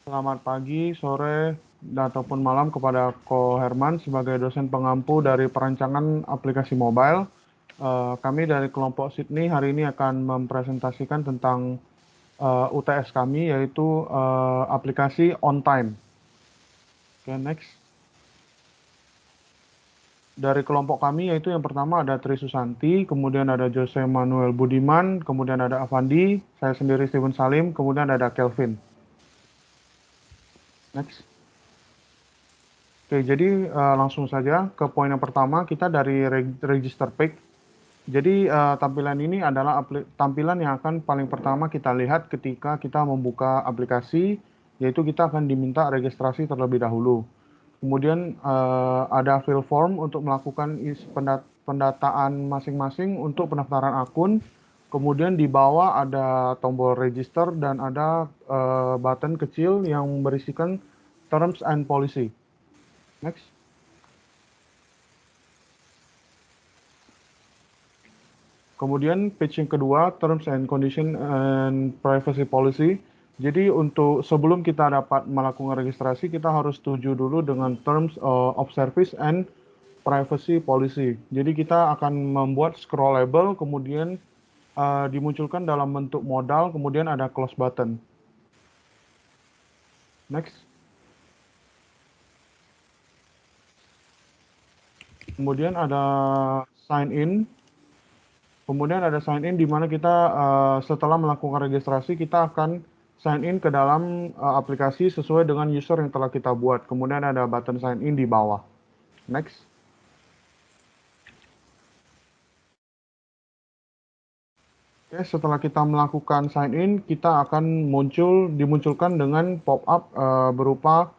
Selamat pagi, sore, ataupun malam kepada Ko Herman sebagai dosen pengampu dari perancangan aplikasi mobile. Kami dari kelompok Sydney hari ini akan mempresentasikan tentang UTS kami, yaitu aplikasi on time. Oke, next. Dari kelompok kami yaitu yang pertama ada Tri Susanti, kemudian ada Jose Manuel Budiman, kemudian ada Avandi, saya sendiri Steven Salim, kemudian ada Kelvin. Next. Oke, jadi langsung saja ke poin yang pertama, kita dari register page. Jadi tampilan ini adalah tampilan yang akan paling pertama kita lihat ketika kita membuka aplikasi, yaitu kita akan diminta registrasi terlebih dahulu. Kemudian ada fill form untuk melakukan pendataan masing-masing untuk pendaftaran akun. Kemudian di bawah ada tombol register dan ada button kecil yang berisikan terms and policy. Next. Kemudian page yang kedua, Terms and Condition and Privacy Policy. Jadi untuk sebelum kita dapat melakukan registrasi, kita harus setuju dulu dengan Terms of Service and Privacy Policy. Jadi kita akan membuat scrollable, kemudian dimunculkan dalam bentuk modal, kemudian ada close button. Next. Kemudian ada sign in. Kemudian ada sign in di mana kita setelah melakukan registrasi kita akan sign in ke dalam aplikasi sesuai dengan user yang telah kita buat. Kemudian ada button sign in di bawah. Next. Oke, setelah kita melakukan sign in, kita akan dimunculkan dengan pop-up berupa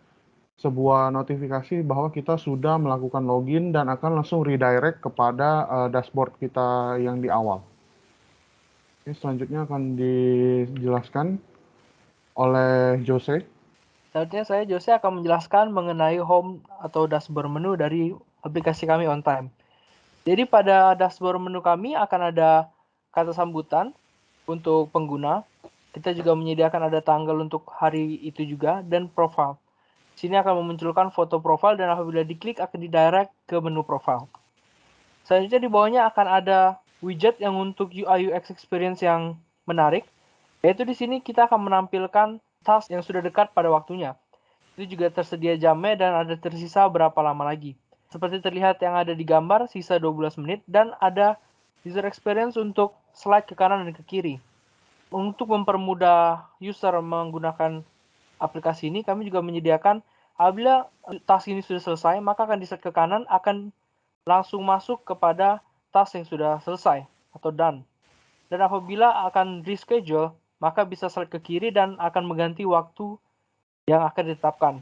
sebuah notifikasi bahwa kita sudah melakukan login dan akan langsung redirect kepada dashboard kita yang di awal. Oke, selanjutnya akan dijelaskan oleh Jose. Selanjutnya saya Jose akan menjelaskan mengenai home atau dashboard menu dari aplikasi kami on time. Jadi pada dashboard menu kami akan ada kata sambutan untuk pengguna. Kita juga menyediakan ada tanggal untuk hari itu juga dan profile. Sini akan memunculkan foto profile dan apabila diklik akan didirect ke menu profile. Selanjutnya di bawahnya akan ada widget yang untuk UI UX experience yang menarik. Yaitu di sini kita akan menampilkan task yang sudah dekat pada waktunya. Itu juga tersedia jamnya dan ada tersisa berapa lama lagi. Seperti terlihat yang ada di gambar, sisa 12 menit dan ada user experience untuk slide ke kanan dan ke kiri. Untuk mempermudah user menggunakan aplikasi ini, kami juga menyediakan apabila task ini sudah selesai, maka akan di-slide ke kanan akan langsung masuk kepada task yang sudah selesai atau done. Dan apabila akan reschedule, maka bisa slide ke kiri dan akan mengganti waktu yang akan ditetapkan.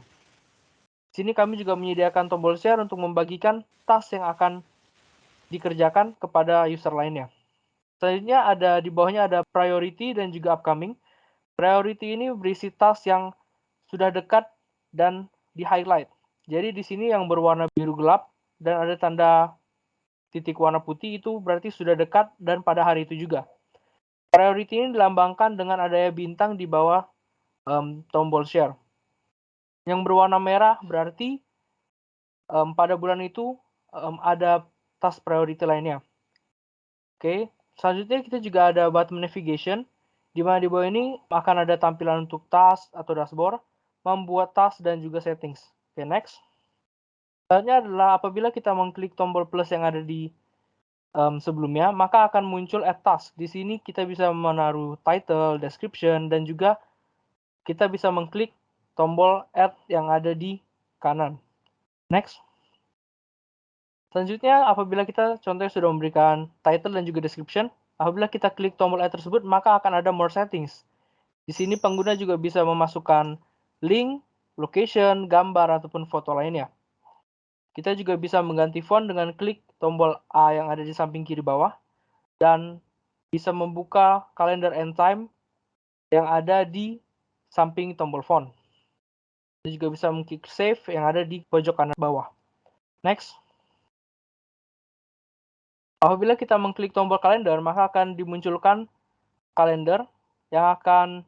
Di sini kami juga menyediakan tombol share untuk membagikan task yang akan dikerjakan kepada user lainnya. Selanjutnya ada di bawahnya ada priority dan juga upcoming. Priority ini berisi task yang sudah dekat dan di highlight. Jadi di sini yang berwarna biru gelap dan ada tanda titik warna putih itu berarti sudah dekat dan pada hari itu juga. Priority ini dilambangkan dengan adanya bintang di bawah tombol share. Yang berwarna merah berarti pada bulan itu ada task priority lainnya. Oke, selanjutnya kita juga ada button navigation, di mana di bawah ini akan ada tampilan untuk task atau dashboard, membuat task dan juga settings. Oke, next. Selanjutnya adalah apabila kita mengklik tombol plus yang ada di sebelumnya, maka akan muncul add task. Di sini kita bisa menaruh title, description, dan juga kita bisa mengklik tombol add yang ada di kanan. Next. Selanjutnya, apabila kita contohnya sudah memberikan title dan juga description, apabila kita klik tombol add tersebut, maka akan ada more settings. Di sini pengguna juga bisa memasukkan link, location, gambar, ataupun foto lainnya. Kita juga bisa mengganti font dengan klik tombol A yang ada di samping kiri bawah, dan bisa membuka kalender and time yang ada di samping tombol font. Kita juga bisa mengklik save yang ada di pojok kanan bawah. Next. Apabila kita mengklik tombol kalender, maka akan dimunculkan kalender yang akan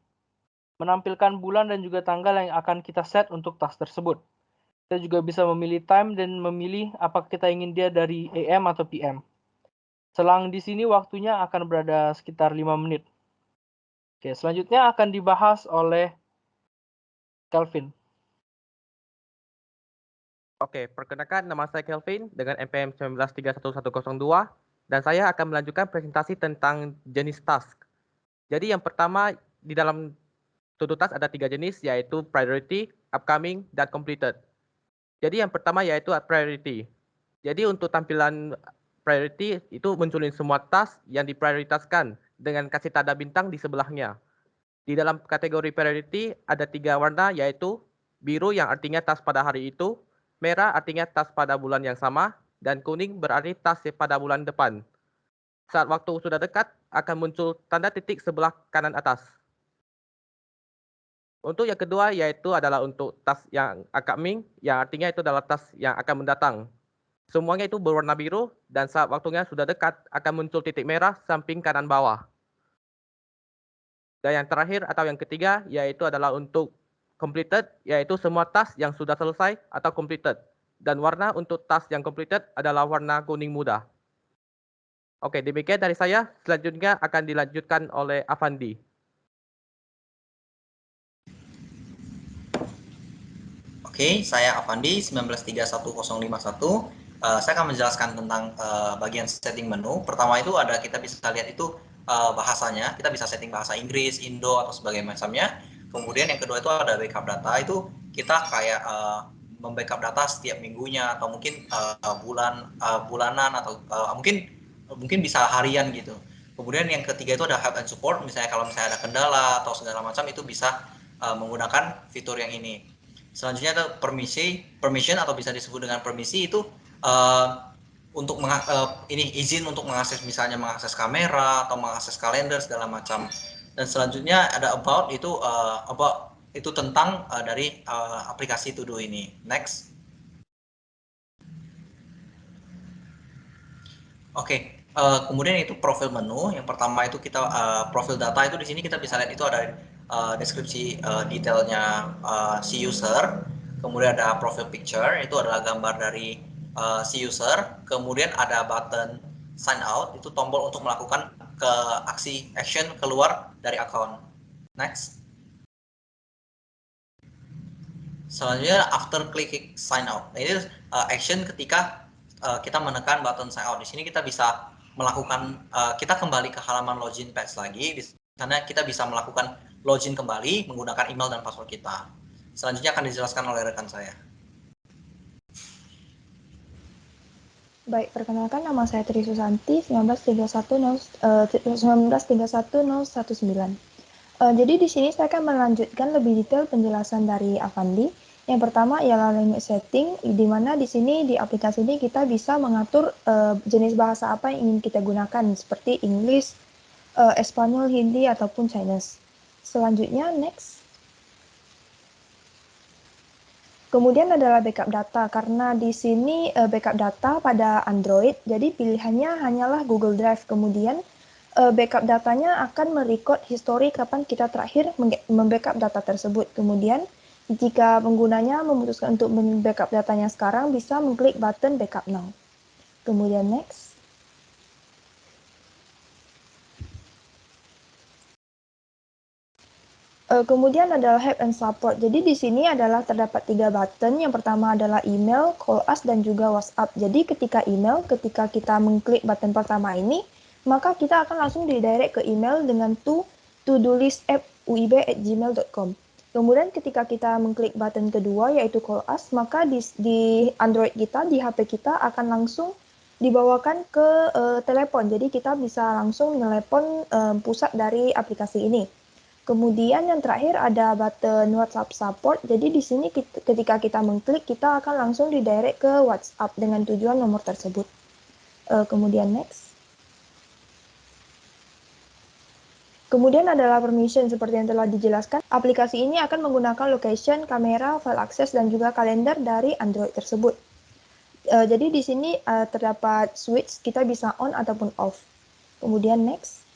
menampilkan bulan dan juga tanggal yang akan kita set untuk task tersebut. Kita juga bisa memilih time dan memilih apakah kita ingin dia dari AM atau PM. Selang di sini waktunya akan berada sekitar 5 menit. Oke, selanjutnya akan dibahas oleh Kelvin. Oke, perkenalkan nama saya Kelvin dengan NPM 1931102 dan saya akan melanjutkan presentasi tentang jenis task. Jadi yang pertama di dalam to-do task ada 3 jenis yaitu priority, upcoming, dan completed. Jadi yang pertama yaitu priority. Jadi untuk tampilan priority itu munculin semua task yang diprioritaskan dengan kasih tanda bintang di sebelahnya. Di dalam kategori priority ada 3 warna yaitu biru yang artinya task pada hari itu, merah artinya task pada bulan yang sama, dan kuning berarti task pada bulan depan. Saat waktu sudah dekat, akan muncul tanda titik sebelah kanan atas. Untuk yang kedua yaitu adalah untuk task yang upcoming, yang artinya itu adalah task yang akan mendatang. Semuanya itu berwarna biru dan saat waktunya sudah dekat akan muncul titik merah samping kanan bawah. Dan yang terakhir atau yang ketiga yaitu adalah untuk completed, yaitu semua task yang sudah selesai atau completed. Dan warna untuk task yang completed adalah warna kuning muda. Oke, demikian dari saya. Selanjutnya akan dilanjutkan oleh Avandi. Oke, saya Avandi 1931051. Saya akan menjelaskan tentang bagian setting menu. Pertama itu ada kita bisa lihat itu bahasanya. Kita bisa setting bahasa Inggris, Indo atau sebagainya macamnya. Kemudian yang kedua itu ada backup data. Itu kita kayak membackup data setiap minggunya atau mungkin bulanan atau mungkin bisa harian gitu. Kemudian yang ketiga itu ada help and support. Misalnya kalau misalnya ada kendala atau segala macam itu bisa menggunakan fitur yang ini. Selanjutnya ada permission atau bisa disebut dengan permisi itu untuk ini izin untuk mengakses misalnya mengakses kamera atau mengakses kalender segala macam. Dan selanjutnya ada about itu tentang dari aplikasi To Do ini. Next. Oke, kemudian itu profil menu. Yang pertama itu kita profil data itu di sini kita bisa lihat itu ada deskripsi detailnya si user. Kemudian ada profil picture, itu adalah gambar dari si user. Kemudian ada button sign out, itu tombol untuk melakukan ke action keluar dari account. Next. Selanjutnya after clicking sign out. Nah, ini action ketika kita menekan button sign out. Di sini kita bisa melakukan kita kembali ke halaman login page lagi. Di sana kita bisa melakukan login kembali menggunakan email dan password kita. Selanjutnya akan dijelaskan oleh rekan saya. Baik, perkenalkan nama saya Tri Susanti, 19310119. Jadi di sini saya akan melanjutkan lebih detail penjelasan dari Avandi. Yang pertama ialah language setting, di mana di sini di aplikasi ini kita bisa mengatur jenis bahasa apa yang ingin kita gunakan, seperti English, Espanyol, Hindi, ataupun Chinese. Selanjutnya, next. Kemudian adalah backup data, karena di sini backup data pada Android, jadi pilihannya hanyalah Google Drive. Kemudian backup datanya akan merecord histori kapan kita terakhir membackup data tersebut. Kemudian jika penggunanya memutuskan untuk membackup datanya sekarang, bisa mengklik button backup now. Kemudian next. Kemudian adalah help and support. Jadi di sini adalah terdapat 3 button. Yang pertama adalah email, call us, dan juga WhatsApp. Jadi ketika email, ketika kita mengklik button pertama ini, maka kita akan langsung didirect ke email dengan to-do list app uib@gmail.com. Kemudian ketika kita mengklik button kedua yaitu call us, maka di Android kita, di HP kita akan langsung dibawakan ke telepon. Jadi kita bisa langsung menelepon pusat dari aplikasi ini. Kemudian yang terakhir ada button WhatsApp support. Jadi di sini ketika kita mengklik, kita akan langsung didirect ke WhatsApp dengan tujuan nomor tersebut. Kemudian next. Kemudian adalah permission seperti yang telah dijelaskan. Aplikasi ini akan menggunakan location, kamera, file access, dan juga kalender dari Android tersebut. Jadi di sini terdapat switch, kita bisa on ataupun off. Kemudian next.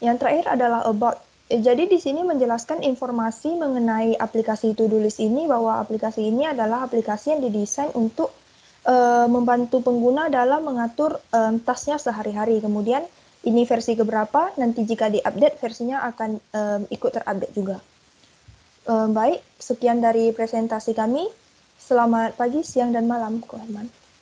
Yang terakhir adalah about. Jadi di sini menjelaskan informasi mengenai aplikasi To-Do List ini, bahwa aplikasi ini adalah aplikasi yang didesain untuk membantu pengguna dalam mengatur tasnya sehari-hari. Kemudian ini versi keberapa, nanti jika diupdate versinya akan ikut terupdate juga. Baik, sekian dari presentasi kami. Selamat pagi, siang, dan malam, Ko Herman.